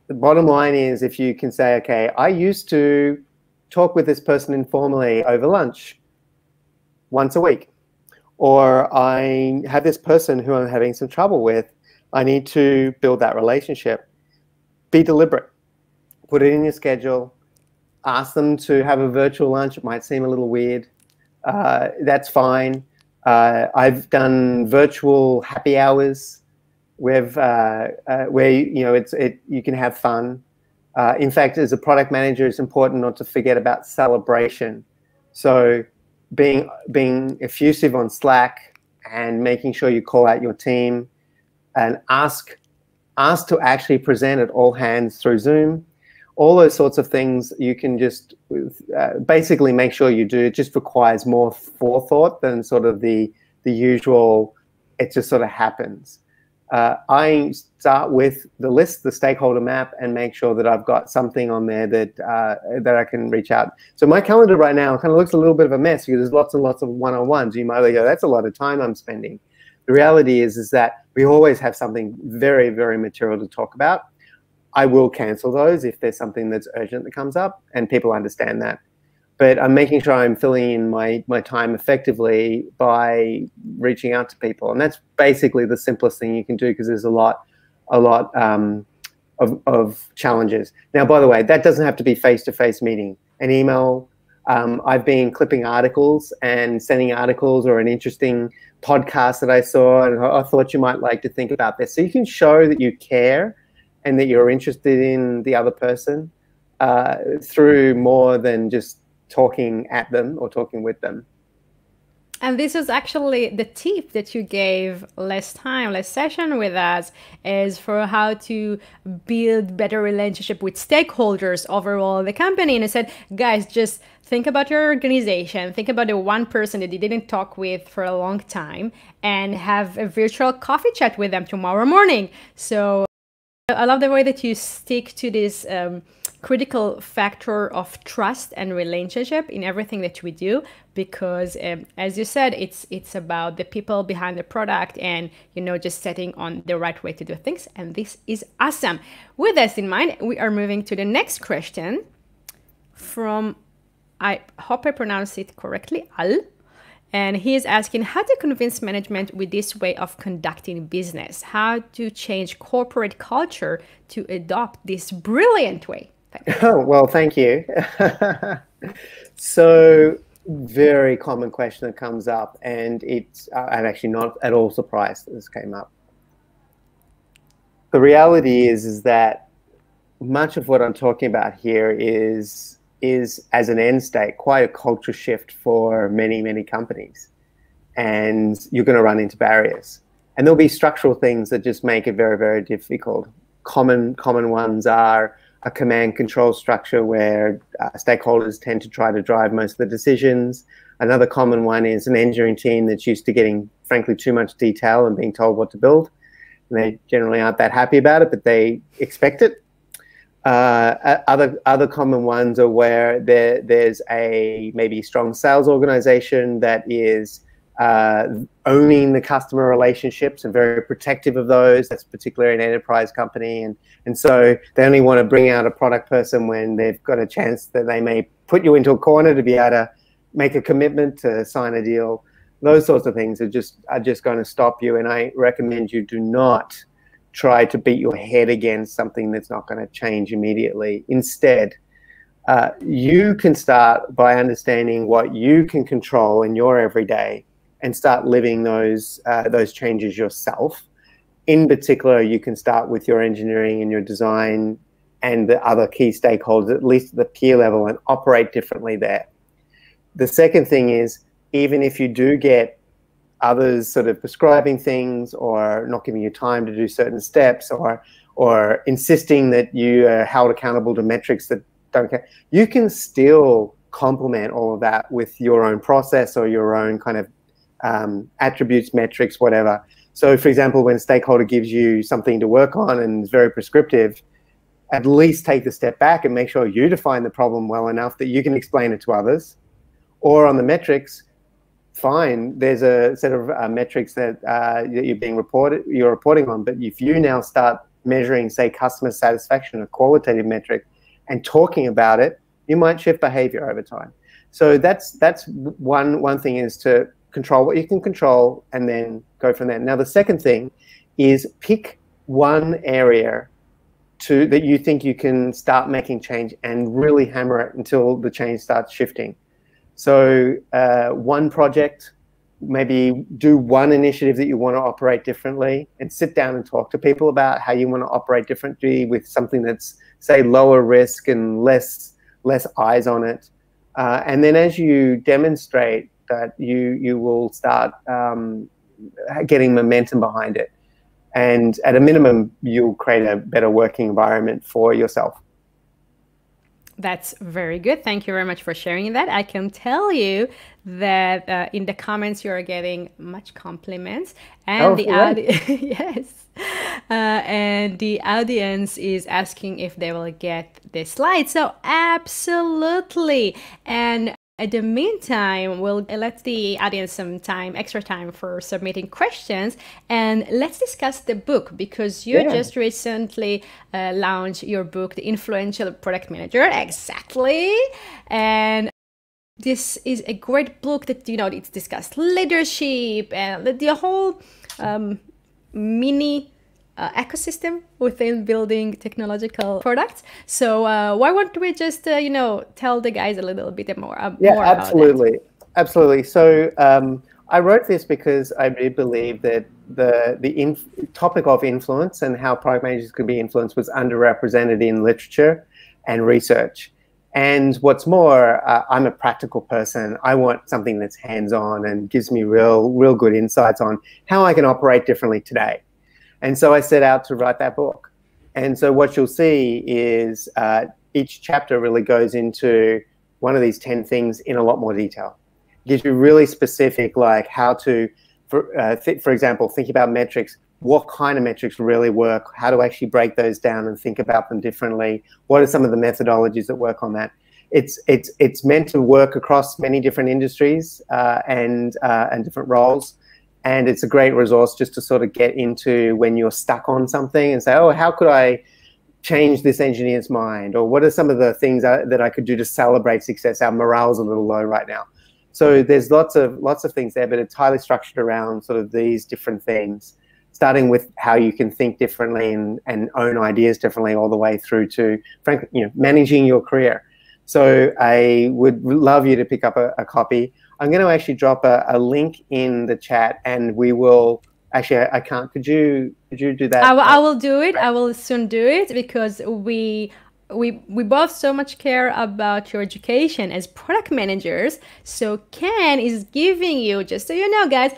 The bottom line is, if you can say, okay, I used to talk with this person informally over lunch once a week, or I have this person who I'm having some trouble with, I need to build that relationship. Be deliberate. Put it in your schedule. Ask them to have a virtual lunch. It might seem a little weird. That's fine. I've done virtual happy hours where you can have fun. In fact, as a product manager, it's important not to forget about celebration. So being effusive on Slack and making sure you call out your team and ask to actually present at all hands through Zoom. All those sorts of things you can just basically make sure you do. It just requires more forethought than sort of the usual, it just sort of happens. I start with the list, the stakeholder map, and make sure that I've got something on there that I can reach out. So my calendar right now kind of looks a little bit of a mess because there's lots and lots of one-on-ones. You might go, that's a lot of time I'm spending. The reality is that we always have something very, very material to talk about. I will cancel those if there's something that's urgent that comes up, and people understand that. But I'm making sure I'm filling in my time effectively by reaching out to people. And that's basically the simplest thing you can do, because there's a lot of challenges. Now, by the way, that doesn't have to be face-to-face meeting. An email, I've been clipping articles and sending articles, or an interesting podcast that I saw, and I thought you might like to think about this. So you can show that you care and that you're interested in the other person through more than just talking at them or talking with them.
And this is actually the tip that you gave last session with us, is for how to build better relationship with stakeholders overall in the company. And I said, guys, just think about your organization, think about the one person that you didn't talk with for a long time, and have a virtual coffee chat with them tomorrow morning. So I love the way that you stick to this critical factor of trust and relationship in everything that we do, because as you said, it's about the people behind the product, and just setting on the right way to do things. And this is awesome. With this in mind, we are moving to the next question from, I hope I pronounce it correctly, Al. And he is asking how to convince management with this way of conducting business, how to change corporate culture to adopt this brilliant way.
Oh, well, thank you. So, very common question that comes up, and I'm actually not at all surprised that this came up. The reality is that much of what I'm talking about here is as an end state quite a culture shift for many, many companies, and you're going to run into barriers, and there'll be structural things that just make it very, very difficult. Common ones are a command control structure where stakeholders tend to try to drive most of the decisions. Another common one is an engineering team that's used to getting, frankly, too much detail and being told what to build, and they generally aren't that happy about it, but they expect it. Other common ones are where there's a maybe strong sales organization that is owning the customer relationships and very protective of those. That's particularly an enterprise company. And so they only want to bring out a product person when they've got a chance that they may put you into a corner to be able to make a commitment to sign a deal. Those sorts of things are just going to stop you. And I recommend you do not try to beat your head against something that's not going to change immediately. Instead, you can start by understanding what you can control in your everyday and start living those changes yourself. In particular, you can start with your engineering and your design and the other key stakeholders, at least at the peer level, and operate differently there. The second thing is, even if you do get others sort of prescribing things or not giving you time to do certain steps or insisting that you are held accountable to metrics that don't care, you can still complement all of that with your own process or your own kind of attributes, metrics, whatever. So, for example, when a stakeholder gives you something to work on and is very prescriptive, at least take the step back and make sure you define the problem well enough that you can explain it to others. Or on the metrics, fine, there's a set of metrics that you're reporting on. But if you now start measuring, say, customer satisfaction, a qualitative metric, and talking about it, you might shift behavior over time. So that's one thing, is to control what you can control and then go from there. Now, the second thing is pick one area that you think you can start making change and really hammer it until the change starts shifting. So one project, maybe do one initiative that you want to operate differently, and sit down and talk to people about how you want to operate differently with something that's, say, lower risk and less eyes on it. And then as you demonstrate that, you will start getting momentum behind it. And at a minimum, you'll create a better working environment for yourself.
That's very good. Thank you very much for sharing that. I can tell you that in the comments you are getting much compliments, and yes, and the audience is asking if they will get the slides. So absolutely. And in the meantime, we'll let the audience some time, extra time for submitting questions, and let's discuss the book, because you just recently launched your book, The Influential Product Manager. Exactly. And this is a great book that, it's discussed leadership and the whole mini ecosystem within building technological products. So why don't we just tell the guys a little bit more about that?
Absolutely. So I wrote this because I really believe that the topic of influence and how product managers could be influenced was underrepresented in literature and research. And what's more, I'm a practical person. I want something that's hands-on and gives me real good insights on how I can operate differently today. And so I set out to write that book. And so what you'll see is each chapter really goes into one of these 10 things in a lot more detail. It gives you really specific, like how to, for example, think about metrics. What kind of metrics really work? How to actually break those down and think about them differently? What are some of the methodologies that work on that? It's meant to work across many different industries and different roles. And it's a great resource just to sort of get into when you're stuck on something and say, oh, how could I change this engineer's mind? Or what are some of the things that I could do to celebrate success? Our morale's a little low right now. So there's lots of things there, but it's highly structured around sort of these different things, starting with how you can think differently and own ideas differently, all the way through to, frankly, managing your career. So I would love you to pick up a copy. I'm going to actually drop a link in the chat, and we will actually. I can't. Could you do that?
I will do it. I will soon do it, because we both so much care about your education as product managers. So Ken is giving you, just so you know, guys,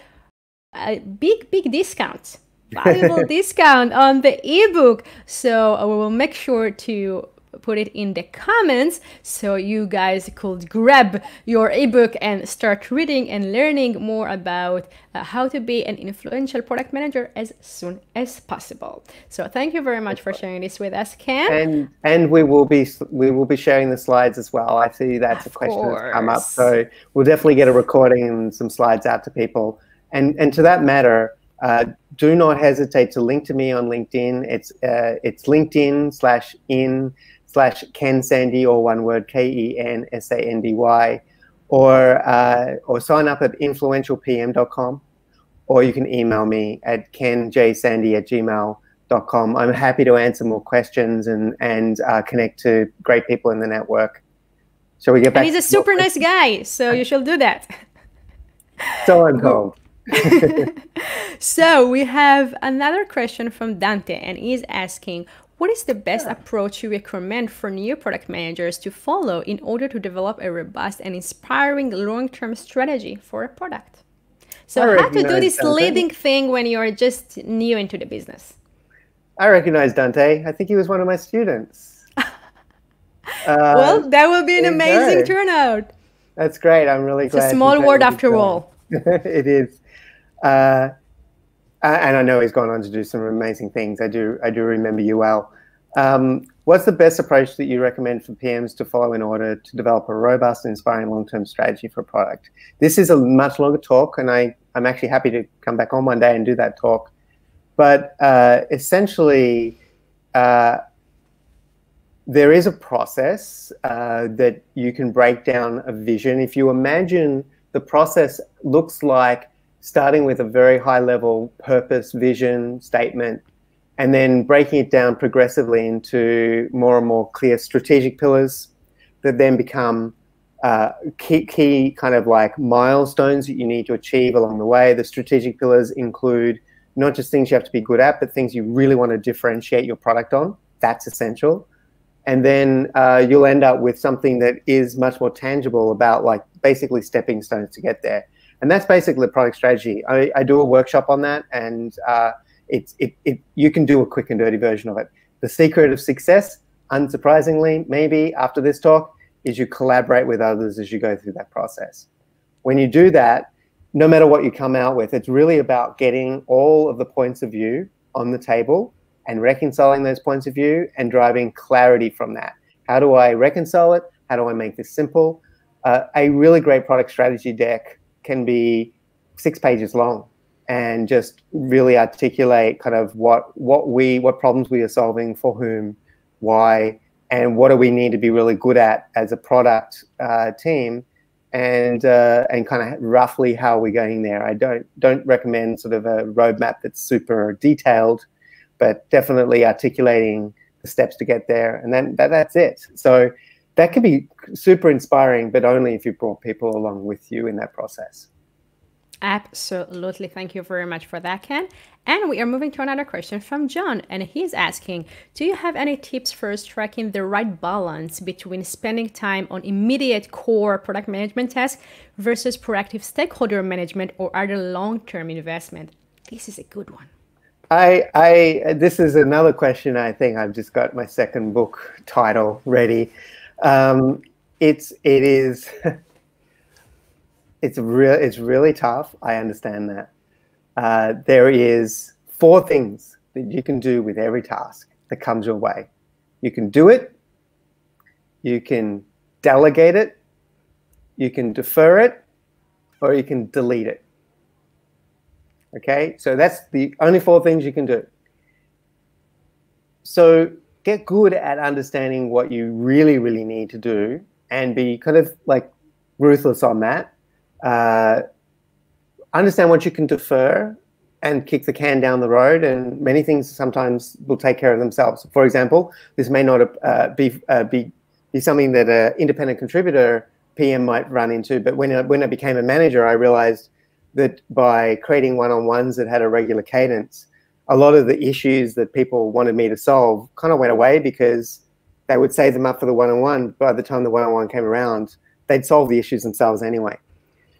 a big discount, valuable discount on the ebook. So we will make sure to put it in the comments so you guys could grab your ebook and start reading and learning more about how to be an influential product manager as soon as possible. So thank you very much for sharing this with us, Ken.
And we will be sharing the slides as well. I see that's a question that's come up, so we'll definitely get a recording and some slides out to people. And to that matter, do not hesitate to link to me on LinkedIn. It's LinkedIn/in/Ken Sandy, or one word, KENSANDY, or sign up at influentialpm.com, or you can email me at kenjsandy@gmail.com. I'm happy to answer more questions and connect to great people in the network. Shall we get back?
And he's a super nice guy, so you should do that.
So I'm told.
So we have another question from Dante, and he's asking, what is the best approach you recommend for new product managers to follow in order to develop a robust and inspiring long-term strategy for a product? So how to do this leading thing when you're just new into the business?
I recognize Dante. I think he was one of my students.
Well, that will be an amazing turnout.
That's great. I'm really glad.
It's a small world after all.
It is. And I know he's gone on to do some amazing things. I do remember you well. What's the best approach that you recommend for PMs to follow in order to develop a robust and inspiring long-term strategy for a product? This is a much longer talk, and I'm actually happy to come back on one day and do that talk. But essentially, there is a process that you can break down a vision. If you imagine the process looks like starting with a very high-level purpose, vision, statement, and then breaking it down progressively into more and more clear strategic pillars that then become key kind of like milestones that you need to achieve along the way. The strategic pillars include not just things you have to be good at, but things you really want to differentiate your product on. That's essential. And then you'll end up with something that is much more tangible about like basically stepping stones to get there. And that's basically the product strategy. I do a workshop on that, and you can do a quick and dirty version of it. The secret of success, unsurprisingly, maybe after this talk, is you collaborate with others as you go through that process. When you do that, no matter what you come out with, it's really about getting all of the points of view on the table and reconciling those points of view and driving clarity from that. How do I reconcile it? How do I make this simple? A really great product strategy deck can be 6 pages long and just really articulate kind of what problems we are solving, for whom, why, and what do we need to be really good at as a product team, and kind of roughly how we're getting there. I don't recommend sort of a roadmap that's super detailed, but definitely articulating the steps to get there, and then that's it. So that can be super inspiring, but only if you brought people along with you in that process.
Absolutely. Thank you very much for that, Ken. And we are moving to another question from John, and he's asking, do you have any tips for striking the right balance between spending time on immediate core product management tasks versus proactive stakeholder management or other long-term investment? This is a good one.
This is another question. I think I've just got my second book title ready. It's really tough. I understand that. There is 4 things that you can do with every task that comes your way. You can do it, you can delegate it, you can defer it, or you can delete it. Okay, so that's the only 4 things you can do. So get good at understanding what you really, really need to do and be kind of like ruthless on that. Understand what you can defer and kick the can down the road, and many things sometimes will take care of themselves. For example, this may not be something that an independent contributor PM might run into, but when I became a manager, I realized that by creating one-on-ones that had a regular cadence, a lot of the issues that people wanted me to solve kind of went away because they would save them up for the one-on-one. By the time the one-on-one came around, they'd solve the issues themselves anyway.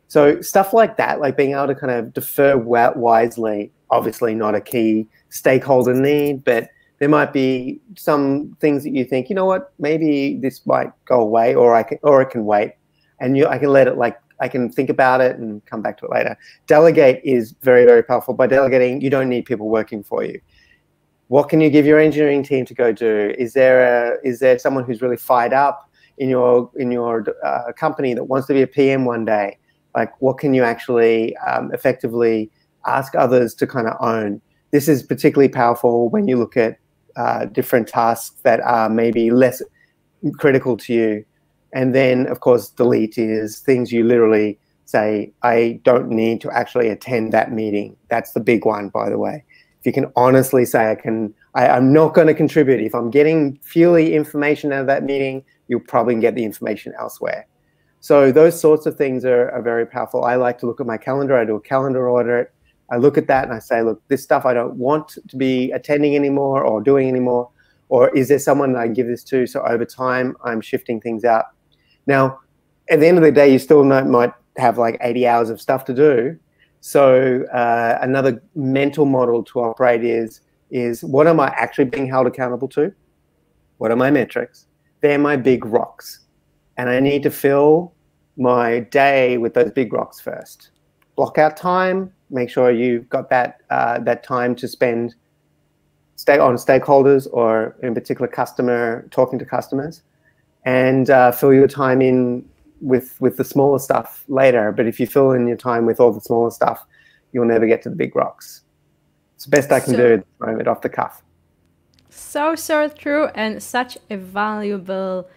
So stuff like that, like being able to kind of defer wisely, obviously not a key stakeholder need, but There might be some things that you think, you know what, maybe this might go away, or it can wait, and I can let it, like, I can think about it and come back to it later. Delegate is very, very powerful. By delegating, you don't need people working for you. What can you give your engineering team to go do? Is there someone who's really fired up in your company that wants to be a PM one day? Like, what can you actually effectively ask others to kind of own? This is particularly powerful when you look at different tasks that are maybe less critical to you. And then, of course, delete is things you literally say, I don't need to actually attend that meeting. That's the big one, by the way. If you can honestly say, I'm not going to contribute. If I'm getting purely information out of that meeting, you'll probably get the information elsewhere. So those sorts of things are very powerful. I like to look at my calendar. I do a calendar audit. I look at that and I say, look, this stuff I don't want to be attending anymore or doing anymore. Or is there someone that I can give this to? So over time, I'm shifting things out. Now, at the end of the day, you still might have like 80 hours of stuff to do. So another mental model to operate is what am I actually being held accountable to? What are my metrics? They're my big rocks. And I need to fill my day with those big rocks first. Block out time, make sure you've got that time to spend on stakeholders, or in particular talking to customers, and fill your time in with the smaller stuff later. But if you fill in your time with all the smaller stuff, you'll never get to the big rocks. It's the best I can do at the moment, off the cuff.
So true, and such a valuable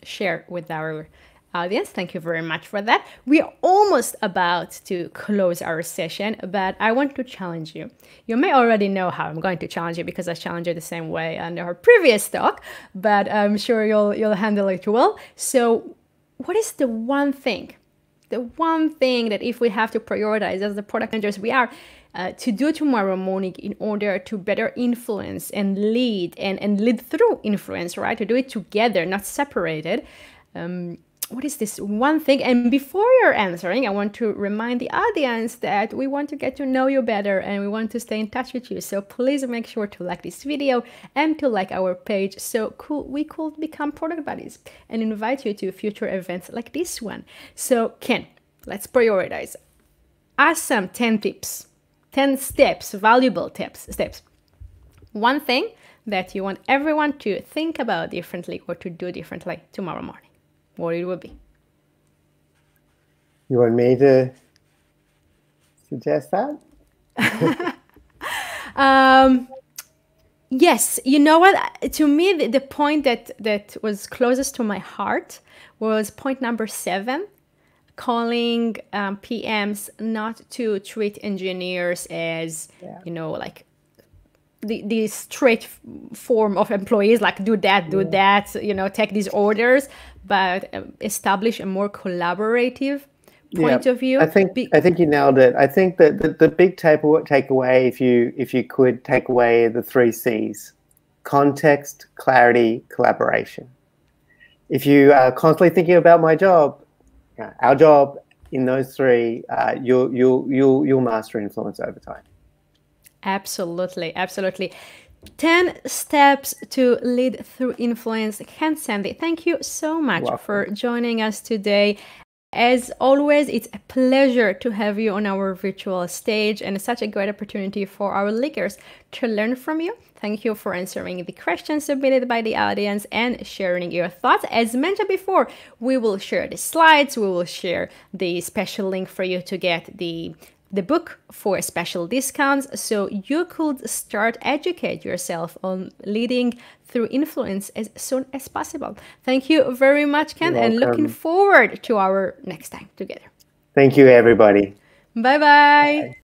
share with our audience. Thank you very much for that. We are almost about to close our session, but I want to challenge you. You may already know how I'm going to challenge you, because I challenged you the same way on our previous talk, but I'm sure you'll handle it well. So what is the one thing that if we have to prioritize as the product managers we are, to do tomorrow morning in order to better influence and lead and lead through influence, right? To do it together, not separated. What is this one thing? And before you're answering, I want to remind the audience that we want to get to know you better and we want to stay in touch with you. So please make sure to like this video and to like our page so we could become product buddies and invite you to future events like this one. So Ken, let's prioritize. Awesome 10 tips, 10 steps, valuable steps. One thing that you want everyone to think about differently or to do differently tomorrow morning. What it would be.
You want me to suggest that?
Yes, you know what? To me, the point that was closest to my heart was point number 7, calling PMs not to treat engineers as, like the straight form of employees, like do that, take these orders, but establish a more collaborative point of view.
I think you nailed it. I think that the big takeaway, if you could take away the 3 C's: context, clarity, collaboration. If you are constantly thinking about my job, our job, in those 3, you'll master influence over time.
Absolutely. 10 steps to lead through influence. Ken Sandhi, thank you so much for joining us today. As always, it's a pleasure to have you on our virtual stage, and it's such a great opportunity for our leaders to learn from you. Thank you for answering the questions submitted by the audience and sharing your thoughts. As mentioned before, we will share the slides, we will share the special link for you to get the book for special discounts, so you could start educate yourself on leading through influence as soon as possible. Thank you very much, Ken, and looking forward to our next time together.
Thank you, everybody.
Bye-bye.